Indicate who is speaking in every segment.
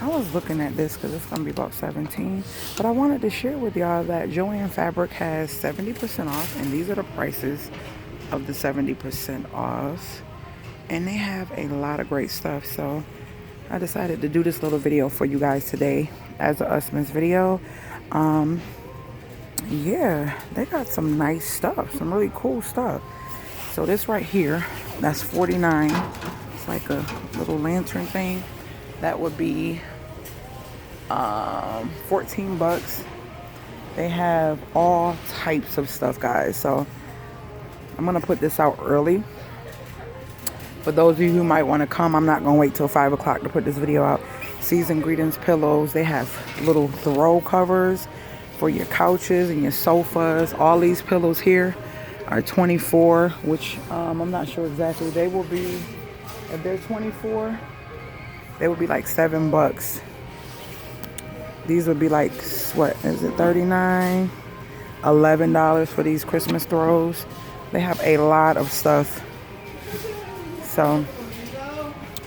Speaker 1: I was looking at this because it's going to be about 17. But I wanted to share with y'all that Joann Fabric has 70% off. And these are the prices of the 70% off. And they have a lot of great stuff. So I decided to do this little video for you guys today as a Usman's video. Yeah, they got some nice stuff. Some really cool stuff. So this right here, that's $49. It's like a little lantern thing. That would be 14 bucks. They have all types of stuff, guys. So I'm gonna put this out early. For those of you who might want to come, I'm not gonna wait till 5 o'clock to put this video out. Season Greetings pillows. They have little throw covers for your couches and your sofas. All these pillows here are 24, which I'm not sure exactly. They will be, if they're 24, they would be like $7. These would be like, what is it, 39, $11 for these Christmas throws. They have a lot of stuff. So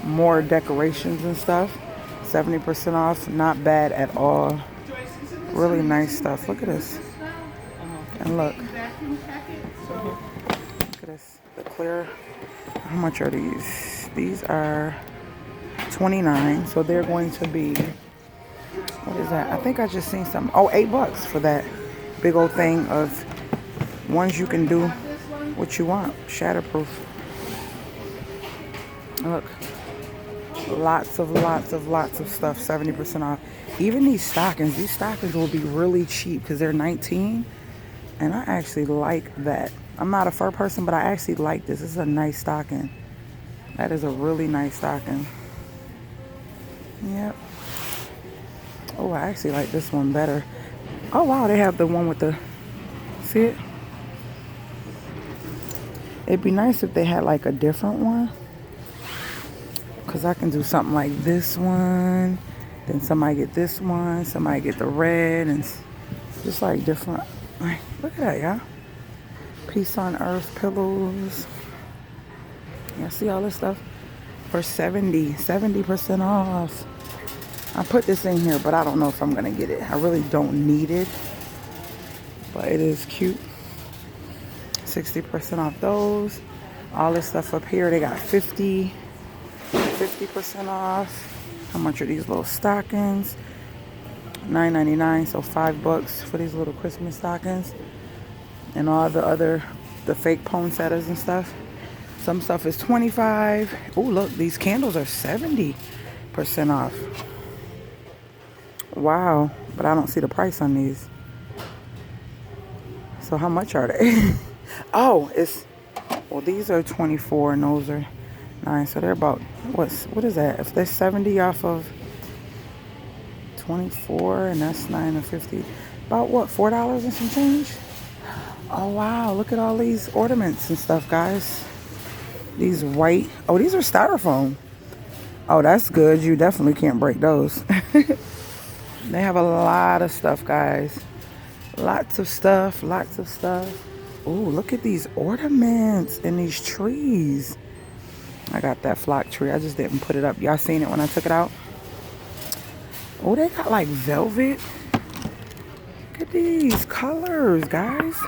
Speaker 1: more decorations and stuff. 70% off, not bad at all. Really nice stuff. Look at this. And look. Look at this. The clear. How much are these? These are $29. So they're going to be, what is that? I think I just seen something. Oh, $8 for that big old thing of ones you can do what you want. Shatterproof. Look. Lots of stuff. 70% off. Even these stockings will be really cheap because they're 19. And I actually like that. I'm not a fur person, but I actually like this. This is a nice stocking. That is a really nice stocking. Yep. Oh, I actually like this one better. Oh, wow. They have the one with the... See it? It'd be nice if they had like a different one. Because I can do something like this one. Then somebody get this one. Somebody get the red. And just like different. Like, look at that, y'all. Peace on Earth pillows. Y'all see all this stuff? For 70% off. I put this in here, but I don't know if I'm going to get it. I really don't need it. But it is cute. 60% off those. All this stuff up here, they got 50% off. How much are these little stockings? $9.99, so $5 for these little Christmas stockings. And all the fake poinsettias and stuff. Some stuff is $25. Oh, look, these candles are 70% off. Wow, but I don't see the price on these. So how much are they? Oh, well, these are 24 and those are 9. So they're about, what is that? If they're 70 off of 24 and that's 9 and 50, about what, $4 and some change? Oh wow, look at all these ornaments and stuff, guys. These white, oh, these are styrofoam. Oh, that's good. You definitely can't break those. They have a lot of stuff, guys. Lots of stuff. Oh, look at these ornaments and these trees. I got that flock tree. I just didn't put it up. Y'all seen it when I took it out? Oh, they got like velvet. Look at these colors, guys.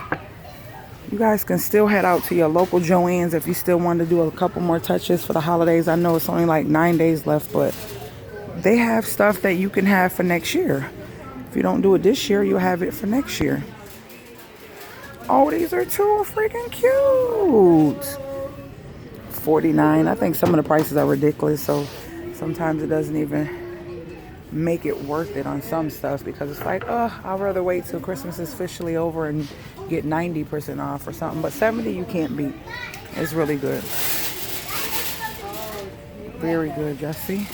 Speaker 1: You guys can still head out to your local Joann's if you still want to do a couple more touches for the holidays. I know it's only like 9 days left, but they have stuff that you can have for next year. If you don't do it this year, you'll have it for next year. Oh, these are too freaking cute. $49. I think some of the prices are ridiculous, so sometimes it doesn't even make it worth it on some stuff because it's like, oh, I'd rather wait till Christmas is officially over and get 90% off or something. But 70 you can't beat. It's really good. Very good, y'all see?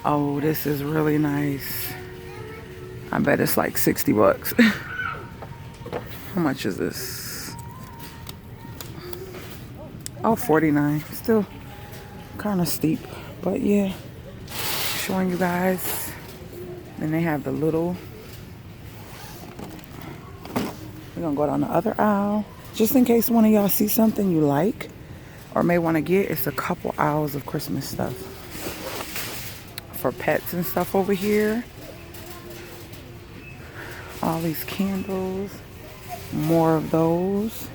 Speaker 1: Oh, this is really nice. I bet it's like $60. How much is this? Oh, $49. Still kind of steep, but yeah. Showing you guys. Then they have the little. We're gonna go down the other aisle just in case one of y'all see something you like or may want to get. It's a couple aisles of Christmas stuff. for pets and stuff over here. All these candles. More of those.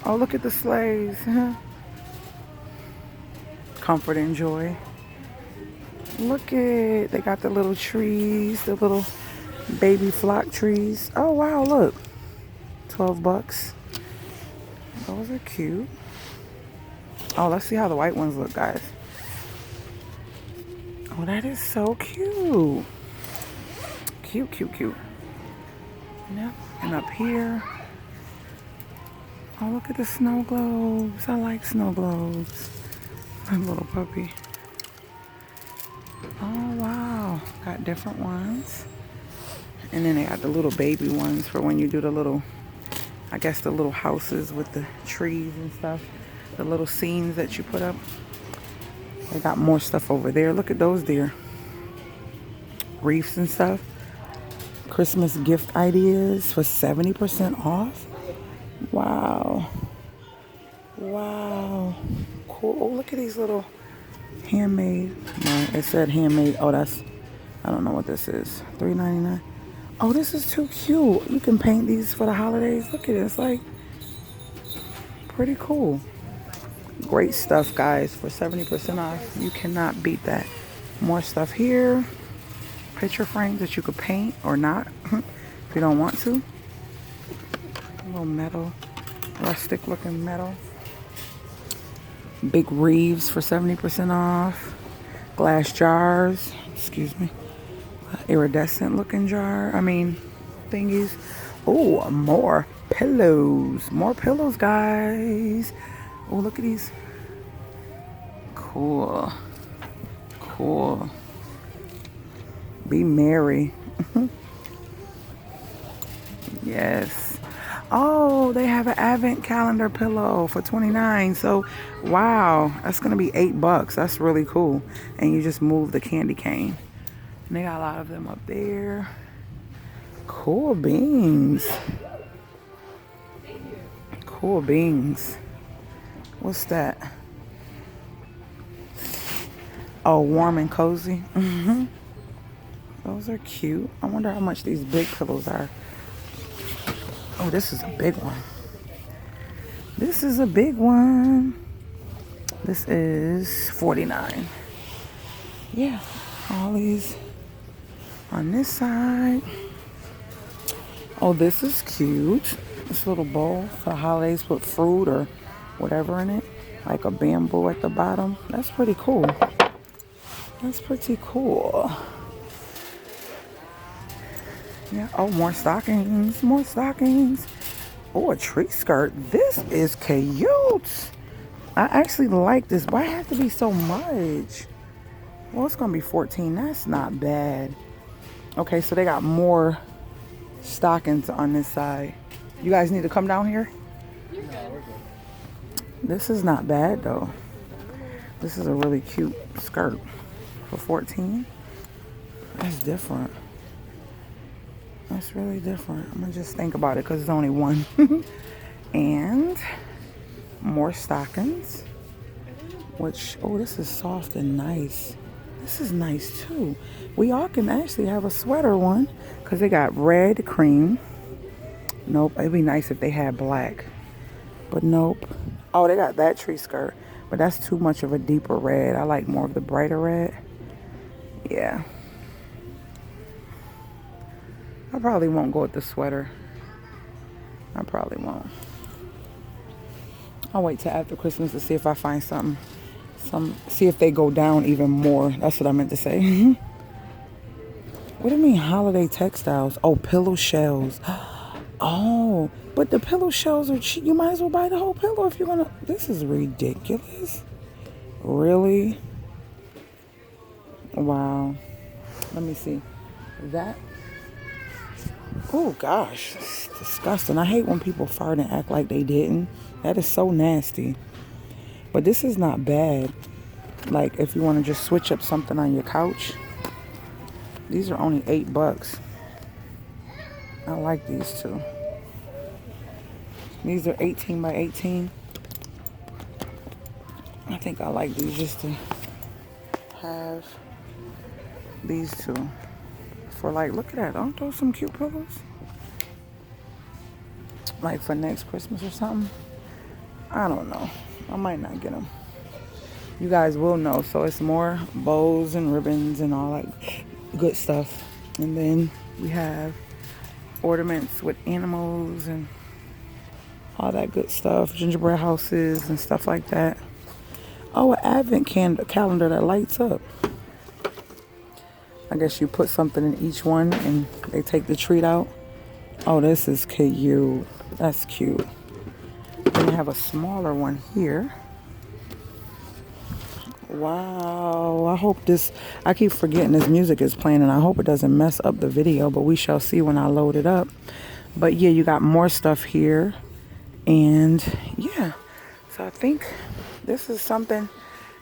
Speaker 1: Oh, look at the sleighs. Comfort and joy. Look at, they got the little trees, the little baby flock trees. Oh, wow, look. 12 bucks. Those are cute. Oh, let's see how the white ones look, guys. Oh, that is so cute. Cute, cute, cute. Yep. And up here. Oh, look at the snow globes. I like snow globes. My little puppy. Oh, wow. Got different ones. And then they got the little baby ones for when you do the little, I guess the little houses with the trees and stuff. The little scenes that you put up. They got more stuff over there. Look at those deer. Reefs and stuff. Christmas gift ideas for 70% off. Wow. Wow. Cool. Oh, look at these little handmade. No, it said handmade. Oh, that's, I don't know what this is. $3.99. Oh, this is too cute. You can paint these for the holidays. Look at it. It's like pretty cool. Great stuff, guys, for 70% off. You cannot beat that. More stuff here. Picture frames that you could paint or not if you don't want to. A little metal, rustic looking metal. Big Reeves for 70% off. Glass jars, excuse me. Iridescent looking jar, thingies. Oh, more pillows. More pillows, guys. Oh, look at these. Cool. Cool. Be merry. Yes. Oh, they have an advent calendar pillow for $29. So, wow, that's gonna be $8. That's really cool. And you just move the candy cane. And they got a lot of them up there. Cool beans. Cool beans. What's that? Oh, warm and cozy. Those are cute. I wonder how much these big pillows are. Oh, this is a big one. This is a big one. This is $49. Yeah, all these on this side. Oh, this is cute. This little bowl for the holidays. Put fruit or whatever in it. Like a bamboo at the bottom. That's pretty cool. That's pretty cool. Yeah. Oh, more stockings. More stockings. Oh, a tree skirt. This is cute. I actually like this. Why have to be so much? Well, it's going to be $14. That's not bad. Okay, so they got more stockings on this side. You guys need to come down here? You're good. This is not bad, though. This is a really cute skirt for $14. That's different. That's really different. I'm going to just think about it because it's only one. And more stockings. Which, oh, this is soft and nice. This is nice, too. We all can actually have a sweater one because they got red cream. Nope, it'd be nice if they had black. But nope. Oh, they got that tree skirt. But that's too much of a deeper red. I like more of the brighter red. Yeah. I probably won't go with the sweater. I probably won't. I'll wait till after Christmas to see if I find something. See if they go down even more. That's what I meant to say. What do you mean holiday textiles? Oh, pillow shells. Oh, but the pillow shells are cheap. You might as well buy the whole pillow if you're gonna. This is ridiculous. Really? Wow. Let me see. That. Oh gosh, it's disgusting. I hate when people fart and act like they didn't. That is so nasty. But this is not bad. Like if you want to just switch up something on your couch. These are only $8. I like these too. These are 18 by 18. I think I like these just to have these two. For like, look at that. Aren't those some cute pillows? Like for next Christmas or something. I don't know. I might not get them. You guys will know. So it's more bows and ribbons and all that good stuff. And then we have ornaments with animals and all that good stuff. Gingerbread houses and stuff like that. Oh, an advent calendar that lights up. I guess you put something in each one and they take the treat out. Oh, this is cute. That's cute. Then you have a smaller one here. Wow. I hope this, I keep forgetting this music is playing and I hope it doesn't mess up the video, but we shall see when I load it up. But yeah, you got more stuff here. And yeah, so I think this is something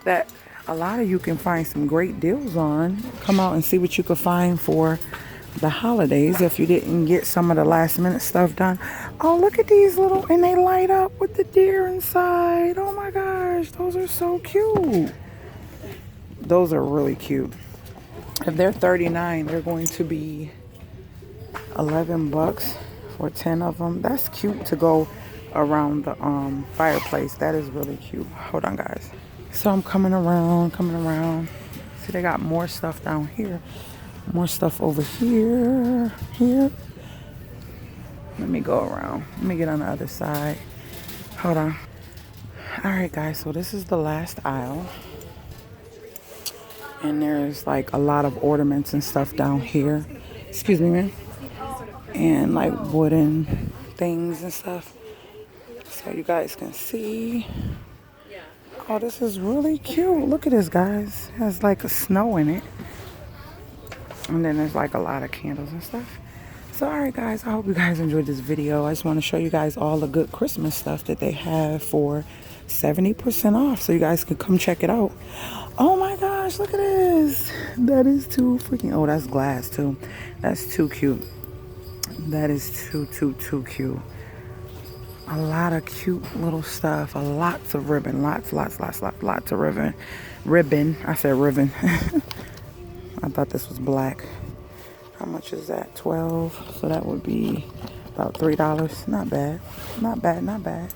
Speaker 1: that a lot of you can find some great deals on. Come out and see what you can find for the holidays if you didn't get some of the last minute stuff done. Oh, look at these little, and they light up with the deer inside. Oh my gosh, those are so cute. Those are really cute. If they're $39, they're going to be $11 for 10 of them. That's cute to go around the fireplace. That is really cute. Hold on, guys. So I'm coming around. See, they got more stuff down here. More stuff over here. Let me go around. Let me get on the other side. Hold on. All right, guys. So this is the last aisle. And there's like a lot of ornaments and stuff down here. Excuse me, man. And like wooden things and stuff. So you guys can see. Oh, this is really cute. Look at this, guys. It has like a snow in it. And then there's like a lot of candles and stuff. So, all right, guys. I hope you guys enjoyed this video. I just want to show you guys all the good Christmas stuff that they have for 70% off. So you guys can come check it out. Oh my gosh, look at this. That is too freaking, oh, that's glass too. That's too cute. That is too cute. A lot of cute little stuff. Lots of ribbon. Lots of ribbon. I said ribbon. I thought this was black. How much is that? 12. So that would be about $3. Not bad.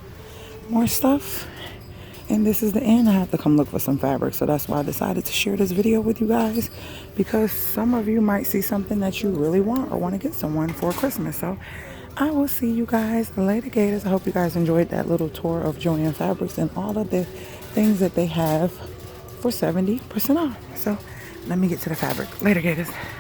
Speaker 1: More stuff. And this is the end. I have to come look for some fabric. So that's why I decided to share this video with you guys. Because some of you might see something that you really want or want to get someone for Christmas. So I will see you guys later, Gators. I hope you guys enjoyed that little tour of Joann Fabrics and all of the things that they have for 70% off. So let me get to the fabric. Later, Gators.